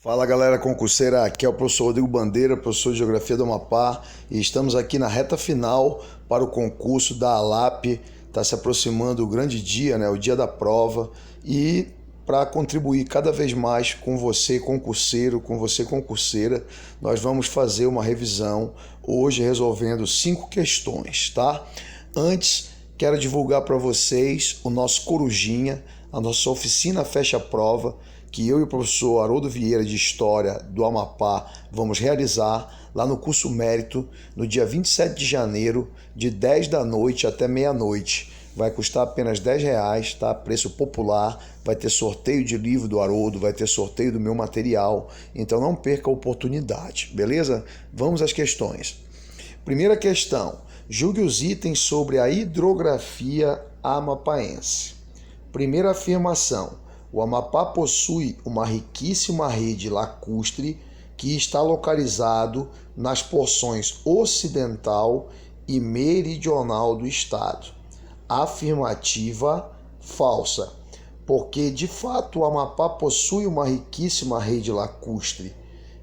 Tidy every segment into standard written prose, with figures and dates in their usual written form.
Fala galera concurseira, aqui é o professor Rodrigo Bandeira, professor de Geografia do Amapá, e estamos aqui na reta final para o concurso da ALAP. Está se aproximando o grande dia, né, o dia da prova, e para contribuir cada vez mais com você concurseiro, com você concurseira, nós vamos fazer uma revisão hoje resolvendo 5 questões, tá? Antes, quero divulgar para vocês o nosso Corujinha, a nossa oficina fecha-prova, que eu e o professor Haroldo Vieira de História do Amapá vamos realizar lá no curso Mérito no dia 27 de janeiro, de 10 da noite até meia-noite. Vai custar apenas R$10, tá? Preço popular, vai ter sorteio de livro do Haroldo, vai ter sorteio do meu material, então não perca a oportunidade, beleza? Vamos às questões. Primeira questão, julgue os itens sobre a hidrografia amapaense. Primeira afirmação, o Amapá possui uma riquíssima rede lacustre que está localizado nas porções ocidental e meridional do estado. Afirmativa falsa, porque de fato o Amapá possui uma riquíssima rede lacustre.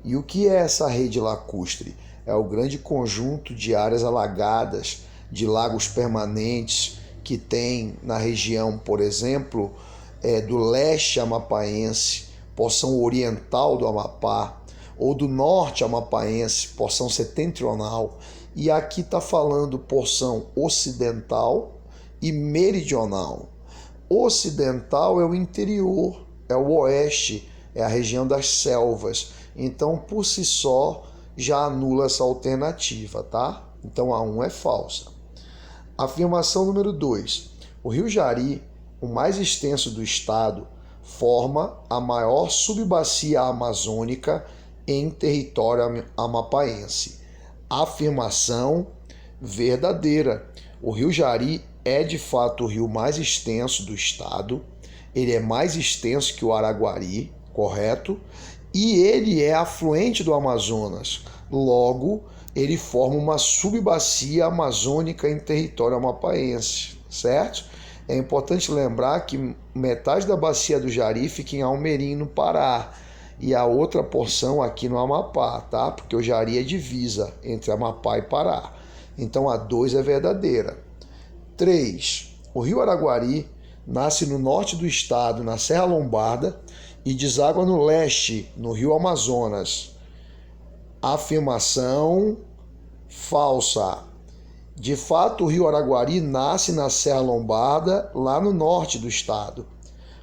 E o que é essa rede lacustre? É o grande conjunto de áreas alagadas, de lagos permanentes que tem na região, por exemplo, do leste amapaense, porção oriental do Amapá, ou do norte amapaense, porção setentrional, e aqui está falando porção ocidental e meridional. Ocidental é o interior, é o oeste, é a região das selvas, então por si só já anula essa alternativa, tá? Então a 1 é falsa. Afirmação número 2, o Rio Jari, o mais extenso do estado, forma a maior subbacia amazônica em território amapaense. Afirmação verdadeira. O Rio Jari é de fato o rio mais extenso do estado. Ele é mais extenso que o Araguari, correto? E ele é afluente do Amazonas. Logo, ele forma uma subbacia amazônica em território amapaense, certo? É importante lembrar que metade da bacia do Jari fica em Almerim, no Pará, e a outra porção aqui no Amapá, tá? Porque o Jari é divisa entre Amapá e Pará. Então a 2 é verdadeira. 3. O rio Araguari nasce no norte do estado, na Serra Lombarda, e deságua no leste, no rio Amazonas. Afirmação falsa. De fato, o rio Araguari nasce na Serra Lombarda, lá no norte do estado.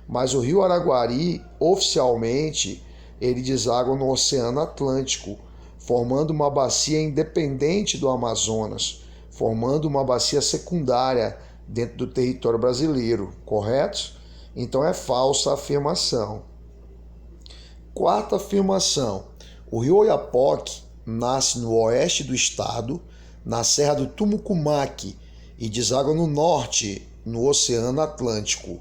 Mas o rio Araguari, oficialmente, ele deságua no Oceano Atlântico, formando uma bacia independente do Amazonas, formando uma bacia secundária dentro do território brasileiro, correto? Então é falsa a afirmação. Quarta afirmação, o rio Oiapoque nasce no oeste do estado, na Serra do Tumucumaque, e deságua no norte, no Oceano Atlântico.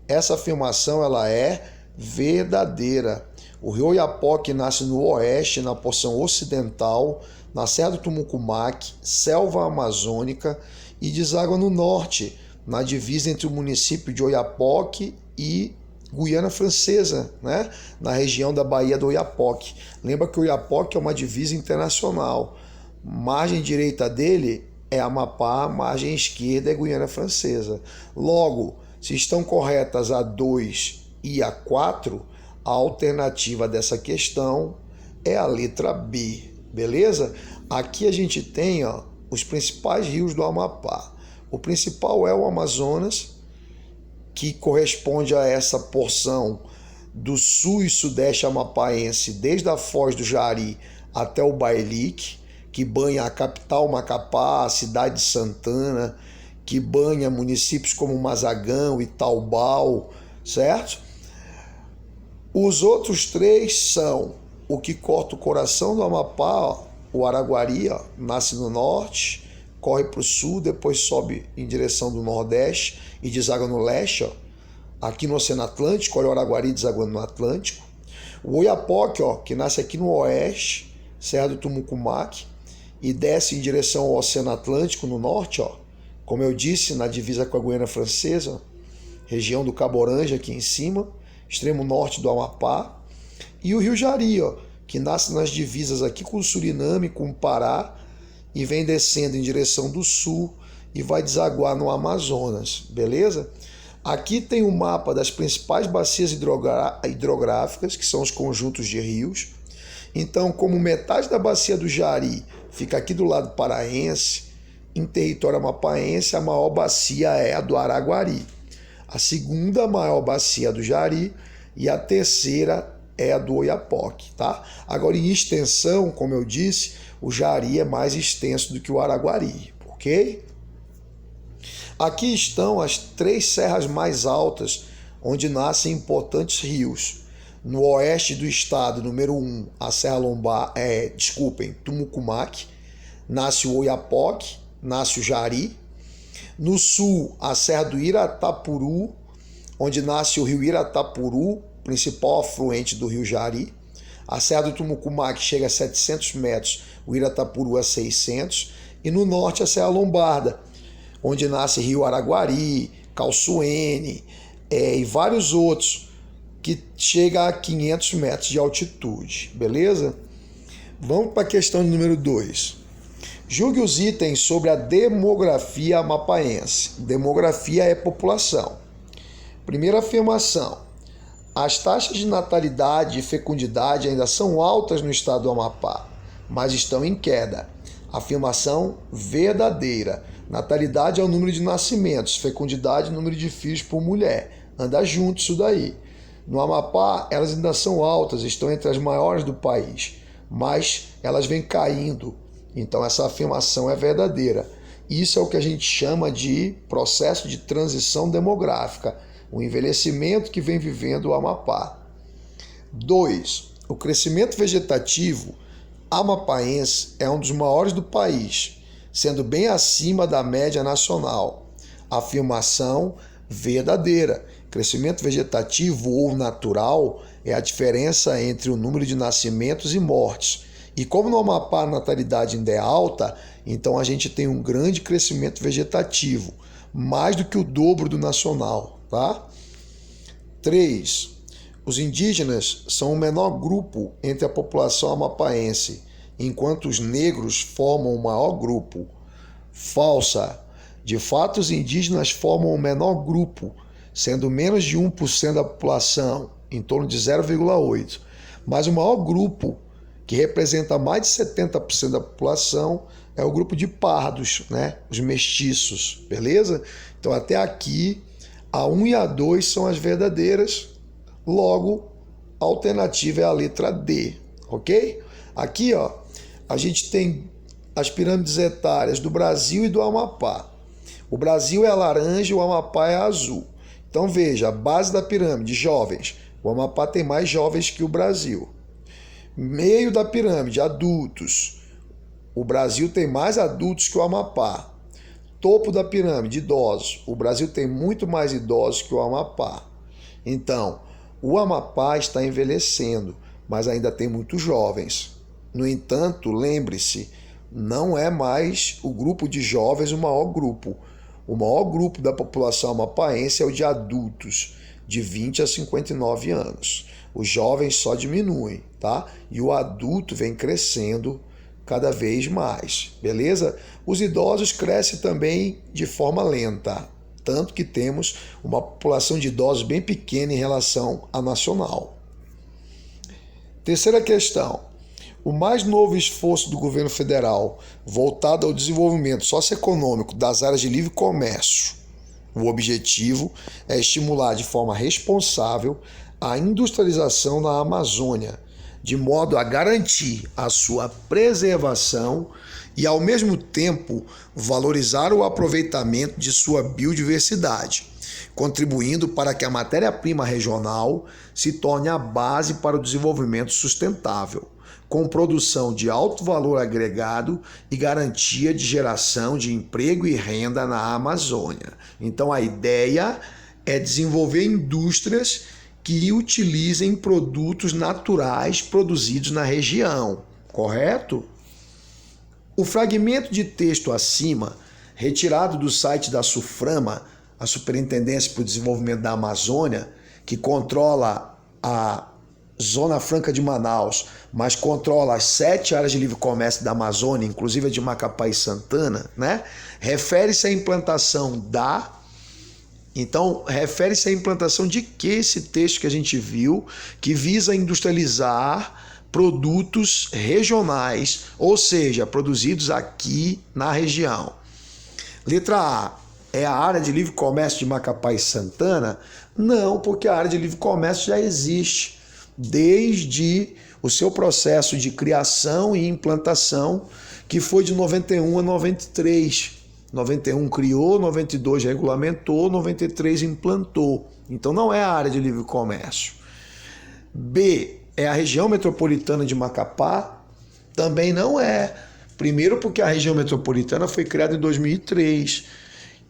Essa afirmação ela é verdadeira. O rio Oiapoque nasce no oeste, na porção ocidental, na Serra do Tumucumaque, selva amazônica, e deságua no norte, na divisa entre o município de Oiapoque e Guiana Francesa, né? Na região da Baía do Oiapoque. Lembra que o Oiapoque é uma divisa internacional. Margem direita dele é Amapá, margem esquerda é Guiana Francesa. Logo, se estão corretas a 2 e a 4, a alternativa dessa questão é a letra B, beleza? Aqui a gente tem os principais rios do Amapá. O principal é o Amazonas, que corresponde a essa porção do sul e sudeste amapaense, desde a Foz do Jari até o Bailique, que banha a capital Macapá, a cidade de Santana, que banha municípios como Mazagão e Taubal, certo? Os outros 3 são o que corta o coração do Amapá, o Araguari, nasce no norte, corre para o sul, depois sobe em direção do nordeste e deságua no leste, aqui no Oceano Atlântico, olha o Araguari desaguando no Atlântico. O Oiapoque, que nasce aqui no oeste, Serra do Tumucumaque, e desce em direção ao Oceano Atlântico no norte, como eu disse, na divisa com a Guiana Francesa, região do Cabo Orange aqui em cima, extremo norte do Amapá, E o rio Jari, ó, que nasce nas divisas aqui com o Suriname, com o Pará, e vem descendo em direção do sul e vai desaguar no Amazonas, beleza? Aqui tem o mapa das principais bacias hidrográficas, que são os conjuntos de rios. Então, como metade da bacia do Jari fica aqui do lado paraense, em território amapaense, a maior bacia é a do Araguari. A segunda maior bacia é a do Jari e a terceira é a do Oiapoque, tá? Agora, em extensão, como eu disse, o Jari é mais extenso do que o Araguari, ok? Aqui estão as 3 serras mais altas onde nascem importantes rios. No oeste do estado, número 1, a Serra Tumucumaque, nasce o Oiapoque, nasce o Jari. No sul, a Serra do Iratapuru, onde nasce o rio Iratapuru, principal afluente do rio Jari. A Serra do Tumucumaque chega a 700 metros, o Iratapuru a 600. E no norte, a Serra Lombarda, onde nasce rio Araguari, Calçoene e vários outros, que chega a 500 metros de altitude, beleza? Vamos para a questão número 2. Julgue os itens sobre a demografia amapaense. Demografia é população. Primeira afirmação. As taxas de natalidade e fecundidade ainda são altas no estado do Amapá, mas estão em queda. Afirmação verdadeira. Natalidade é o número de nascimentos, fecundidade é o número de filhos por mulher. Anda junto isso daí. No Amapá, elas ainda são altas, estão entre as maiores do país, mas elas vêm caindo. Então, essa afirmação é verdadeira. Isso é o que a gente chama de processo de transição demográfica, o envelhecimento que vem vivendo o Amapá. 2. O crescimento vegetativo amapaense é um dos maiores do país, sendo bem acima da média nacional. Afirmação verdadeira. Crescimento vegetativo ou natural é a diferença entre o número de nascimentos e mortes. E como no Amapá a natalidade ainda é alta, então a gente tem um grande crescimento vegetativo, mais do que o dobro do nacional, tá? 3. Os indígenas são o menor grupo entre a população amapaense, enquanto os negros formam o maior grupo. Falsa. De fato, os indígenas formam o menor grupo, sendo menos de 1% da população, em torno de 0,8%. Mas o maior grupo, que representa mais de 70% da população, é o grupo de pardos, né? Os mestiços, beleza? Então, até aqui, a 1 e a 2 são as verdadeiras, logo, a alternativa é a letra D, ok? Aqui, ó, a gente tem as pirâmides etárias do Brasil e do Amapá. O Brasil é a laranja e o Amapá é a azul. Então veja, a base da pirâmide, jovens. O Amapá tem mais jovens que o Brasil. Meio da pirâmide, adultos. O Brasil tem mais adultos que o Amapá. Topo da pirâmide, idosos. O Brasil tem muito mais idosos que o Amapá. Então, o Amapá está envelhecendo, mas ainda tem muitos jovens. No entanto, lembre-se, não é mais o grupo de jovens o maior grupo. O maior grupo da população amapaense é o de adultos, de 20 a 59 anos. Os jovens só diminuem, tá? E o adulto vem crescendo cada vez mais, beleza? Os idosos crescem também de forma lenta, tanto que temos uma população de idosos bem pequena em relação à nacional. Terceira questão. O mais novo esforço do governo federal voltado ao desenvolvimento socioeconômico das áreas de livre comércio. O objetivo é estimular de forma responsável a industrialização na Amazônia, de modo a garantir a sua preservação e, ao mesmo tempo, valorizar o aproveitamento de sua biodiversidade, contribuindo para que a matéria-prima regional se torne a base para o desenvolvimento sustentável, com produção de alto valor agregado e garantia de geração de emprego e renda na Amazônia. Então a ideia é desenvolver indústrias que utilizem produtos naturais produzidos na região, correto? O fragmento de texto acima, retirado do site da SUFRAMA, a Superintendência para o Desenvolvimento da Amazônia, que controla a Zona Franca de Manaus, mas controla as 7 áreas de livre comércio da Amazônia, inclusive a de Macapá e Santana, né? Refere-se à implantação da... Então, refere-se à implantação de que esse texto que a gente viu, que visa industrializar produtos regionais, ou seja, produzidos aqui na região. Letra A, é a área de livre comércio de Macapá e Santana? Não, porque a área de livre comércio já existe desde o seu processo de criação e implantação, que foi de 91 a 93. 91 criou, 92 regulamentou, 93 implantou. Então não é a área de livre comércio. B, é a região metropolitana de Macapá? Também não é. Primeiro porque a região metropolitana foi criada em 2003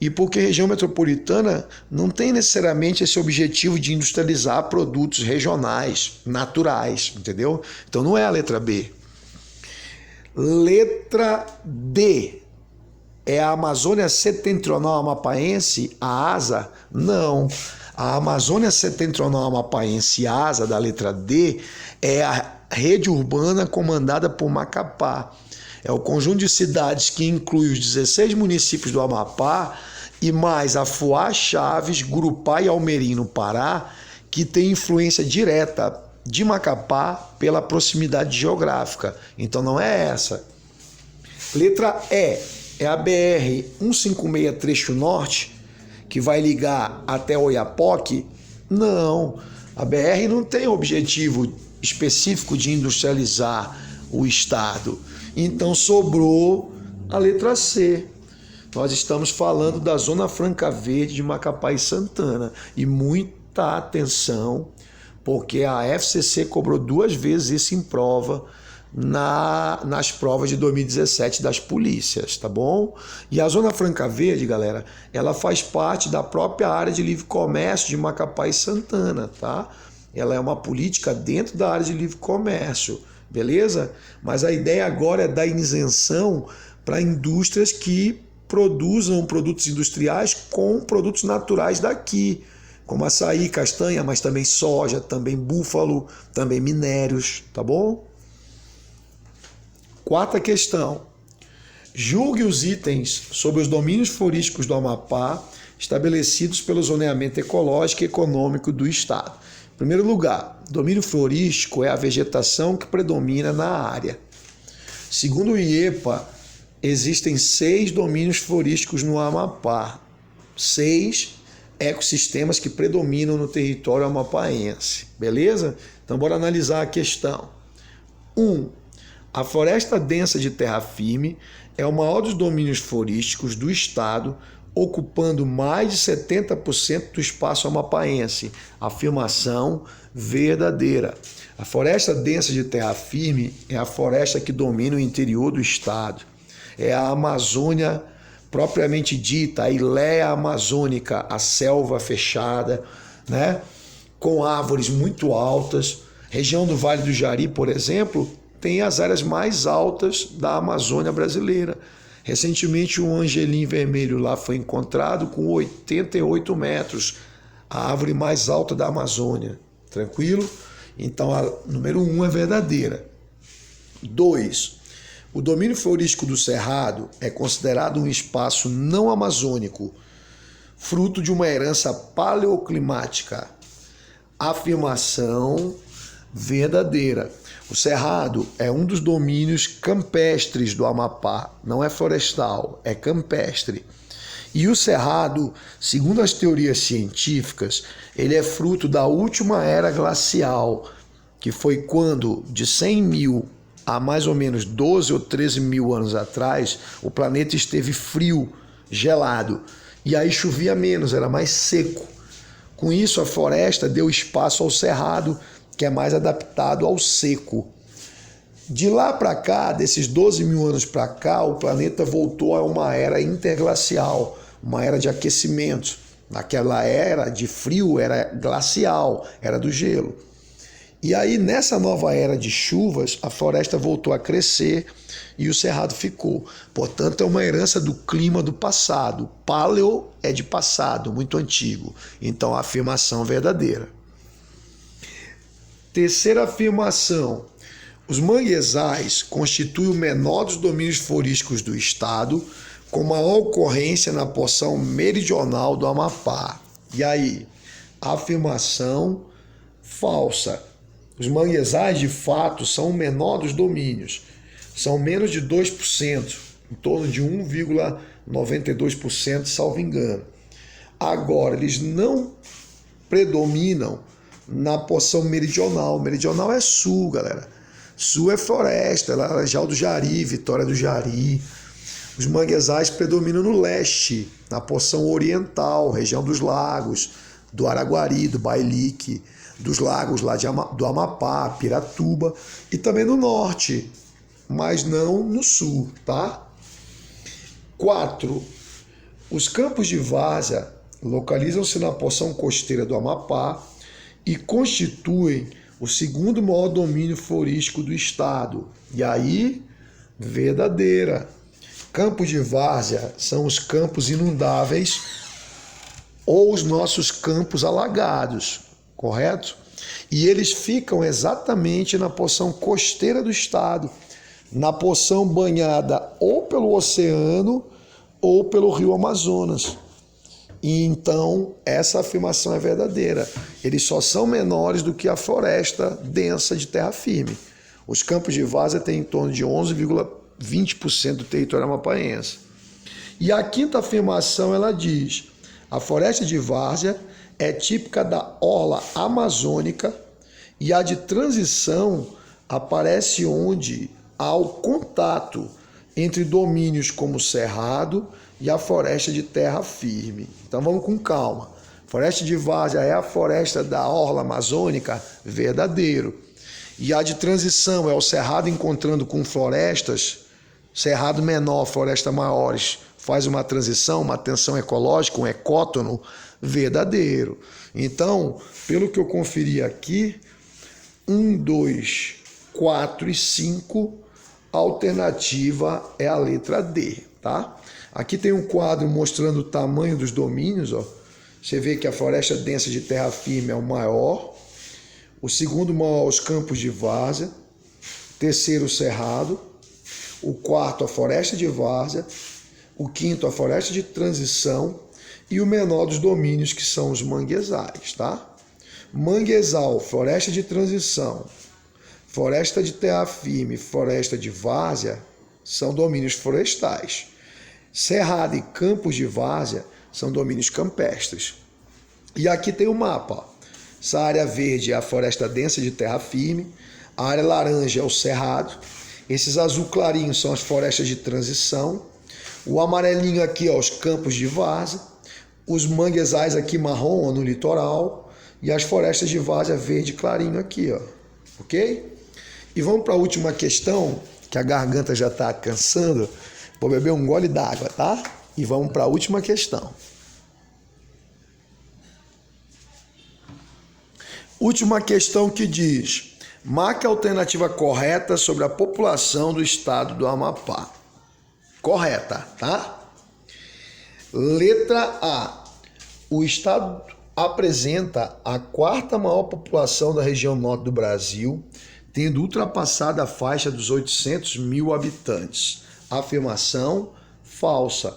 e porque a região metropolitana não tem necessariamente esse objetivo de industrializar produtos regionais, naturais, entendeu? Então não é a letra B. Letra D. É a Amazônia Setentrional Amapaense, a ASA? Não. A Amazônia Setentrional Amapaense, a ASA, da letra D, é a rede urbana comandada por Macapá. É o conjunto de cidades que inclui os 16 municípios do Amapá e mais Afuá, Chaves, Gurupá e Almerim, no Pará, que tem influência direta de Macapá pela proximidade geográfica. Então não é essa. Letra E. É a BR-156 trecho norte, que vai ligar até Oiapoque? Não, a BR não tem objetivo específico de industrializar o estado. Então sobrou a letra C. Nós estamos falando da Zona Franca Verde de Macapá e Santana. E muita atenção, porque a FCC cobrou 2 vezes isso em prova, nas provas de 2017 das polícias, tá bom? E a Zona Franca Verde, galera, ela faz parte da própria área de livre comércio de Macapá e Santana, tá? Ela é uma política dentro da área de livre comércio, beleza? Mas a ideia agora é dar isenção para indústrias que produzam produtos industriais com produtos naturais daqui, como açaí, castanha, mas também soja, também búfalo, também minérios, tá bom? 4ª questão. Julgue os itens sobre os domínios florísticos do Amapá estabelecidos pelo zoneamento ecológico e econômico do Estado. Em primeiro lugar, domínio florístico é a vegetação que predomina na área. Segundo o IEPA, existem 6 domínios florísticos no Amapá. 6 ecossistemas que predominam no território amapaense. Beleza? Então, bora analisar a questão. 1. A floresta densa de terra firme é o maior dos domínios florísticos do estado, ocupando mais de 70% do espaço amapaense. Afirmação verdadeira. A floresta densa de terra firme é a floresta que domina o interior do estado. É a Amazônia propriamente dita, a Ileia amazônica, a selva fechada, né? Com árvores muito altas. Região do Vale do Jari, por exemplo, tem as áreas mais altas da Amazônia brasileira. Recentemente, um angelim vermelho lá foi encontrado com 88 metros, a árvore mais alta da Amazônia. Tranquilo? Então, a número 1 é verdadeira. 2. O domínio florístico do Cerrado é considerado um espaço não amazônico, fruto de uma herança paleoclimática. Afirmação verdadeira. O Cerrado é um dos domínios campestres do Amapá, não é florestal, é campestre. E o Cerrado, segundo as teorias científicas, ele é fruto da última era glacial, que foi quando, de 100 mil a mais ou menos 12 ou 13 mil anos atrás, o planeta esteve frio, gelado, e aí chovia menos, era mais seco. Com isso, a floresta deu espaço ao cerrado, que é mais adaptado ao seco. De lá para cá, desses 12 mil anos para cá, o planeta voltou a uma era interglacial, uma era de aquecimento. Naquela era de frio era glacial, era do gelo. E aí, nessa nova era de chuvas, a floresta voltou a crescer e o cerrado ficou. Portanto, é uma herança do clima do passado. Paleo é de passado, muito antigo. Então, a afirmação verdadeira. Terceira afirmação. Os manguezais constituem o menor dos domínios florísticos do estado, com maior ocorrência na porção meridional do Amapá. E aí? Afirmação falsa. Os manguezais, de fato, são o menor dos domínios. São menos de 2%, em torno de 1,92%, salvo engano. Agora, eles não predominam na porção meridional. Meridional é sul, galera. Sul é floresta, Laranjal do Jari, Vitória do Jari. Os manguezais predominam no leste, na porção oriental, região dos lagos, do Araguari, do Bailique, dos lagos lá do Amapá, Piratuba, e também no norte, mas não no sul, tá? 4. Os campos de várzea localizam-se na porção costeira do Amapá e constituem o segundo maior domínio florístico do estado. E aí, verdadeira. Campos de várzea são os campos inundáveis ou os nossos campos alagados, correto? E eles ficam exatamente na porção costeira do estado, na porção banhada ou pelo oceano ou pelo rio Amazonas. E então, essa afirmação é verdadeira. Eles só são menores do que a floresta densa de terra firme. Os campos de várzea têm em torno de 11,20% do território amapaense. E a quinta afirmação, ela diz: a floresta de várzea é típica da orla amazônica e a de transição aparece onde há o contato entre domínios como o cerrado e a floresta de terra firme. Então vamos com calma. Floresta de várzea é a floresta da orla amazônica? Verdadeiro. E a de transição é o cerrado encontrando com florestas, cerrado menor, floresta maiores, faz uma transição, uma tensão ecológica, um ecótono? Verdadeiro. Então, pelo que eu conferi aqui, 1, 2, 4 e 5, a alternativa é a letra D, tá? Aqui tem um quadro mostrando o tamanho dos domínios, ó. Você vê que a floresta densa de terra firme é o maior, o segundo maior os campos de várzea, terceiro o cerrado, o quarto a floresta de várzea, o quinto a floresta de transição e o menor dos domínios, que são os manguezais, tá? Manguezal, floresta de transição, floresta de terra firme, floresta de várzea são domínios florestais. Cerrado e campos de várzea são domínios campestres. E aqui tem o mapa. Essa área verde é a floresta densa de terra firme, a área laranja é o cerrado, esses azul clarinhos são as florestas de transição, o amarelinho aqui, ó, os campos de várzea, os manguezais aqui marrom, ó, no litoral, e as florestas de várzea verde clarinho aqui, ó. Ok? E vamos para a última questão, que a garganta já está cansando. Vou beber um gole d'água, tá? E vamos para a última questão. Última questão que diz: marque a alternativa correta sobre a população do estado do Amapá. Correta, tá? Letra A. O estado apresenta a quarta maior população da região norte do Brasil, tendo ultrapassado a faixa dos 800 mil habitantes. Afirmação falsa.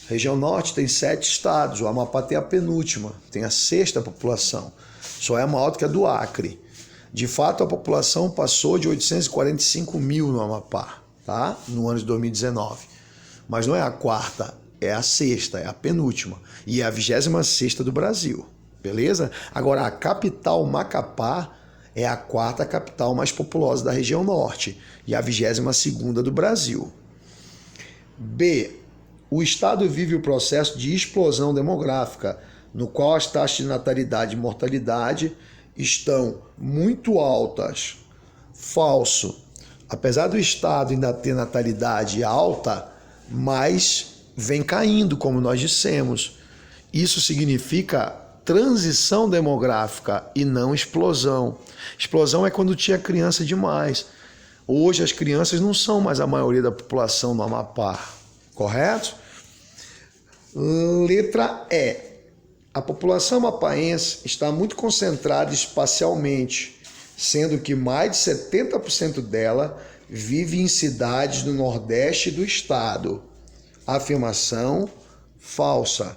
Região norte tem 7 estados, o Amapá tem a penúltima, tem a 6ª população, só é maior do que a do Acre. De fato, a população passou de 845 mil no Amapá, tá? No ano de 2019. Mas não é a quarta, é a 6ª, é a penúltima. E é a 26ª do Brasil, beleza? Agora, a capital Macapá é a 4ª capital mais populosa da região norte e a 22ª do Brasil. B. O estado vive o processo de explosão demográfica, no qual as taxas de natalidade e mortalidade estão muito altas. Falso. Apesar do estado ainda ter natalidade alta, mas vem caindo, como nós dissemos. Isso significa transição demográfica e não explosão. Explosão é quando tinha criança demais. Hoje as crianças não são mais a maioria da população no Amapá, correto? Letra E. A população amapaense está muito concentrada espacialmente, sendo que mais de 70% dela vive em cidades do Nordeste do estado. Afirmação falsa.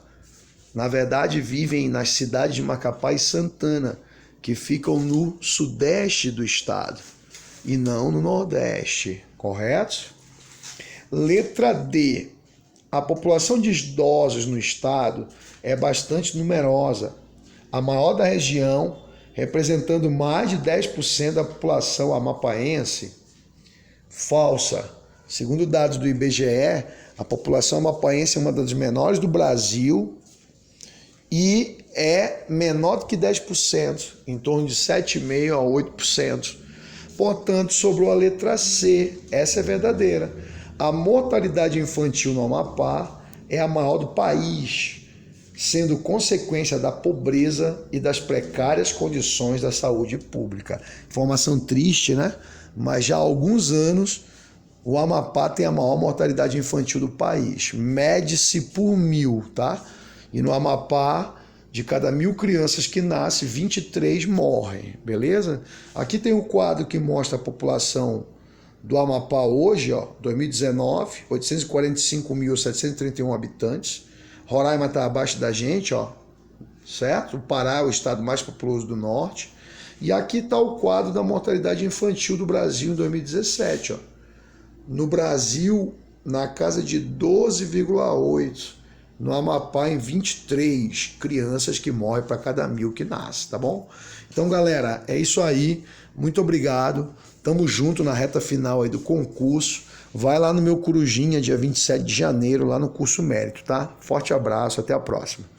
Na verdade, vivem nas cidades de Macapá e Santana, que ficam no Sudeste do estado e não no Nordeste, correto? Letra D. A população de idosos no estado é bastante numerosa, a maior da região, representando mais de 10% da população amapaense. Falsa. Segundo dados do IBGE, a população amapaense é uma das menores do Brasil e é menor do que 10%, em torno de 7,5% a 8%. Portanto, sobrou a letra C. Essa é verdadeira. A mortalidade infantil no Amapá é a maior do país, sendo consequência da pobreza e das precárias condições da saúde pública. Informação triste, né? Mas já há alguns anos o Amapá tem a maior mortalidade infantil do país. Mede-se por 1.000, tá? E no Amapá, de cada 1.000 crianças que nascem, 23 morrem, beleza? Aqui tem um quadro que mostra a população do Amapá hoje, ó, 2019, 845.731 habitantes. Roraima está abaixo da gente, ó, certo? O Pará é o estado mais populoso do norte. E aqui está o quadro da mortalidade infantil do Brasil em 2017, ó. No Brasil, na casa de 12,8. No Amapá, em 23 crianças que morrem para cada 1.000 que nasce, tá bom? Então, galera, é isso aí. Muito obrigado. Tamo junto na reta final aí do concurso. Vai lá no meu Corujinha, dia 27 de janeiro, lá no curso Mérito, tá? Forte abraço, até a próxima.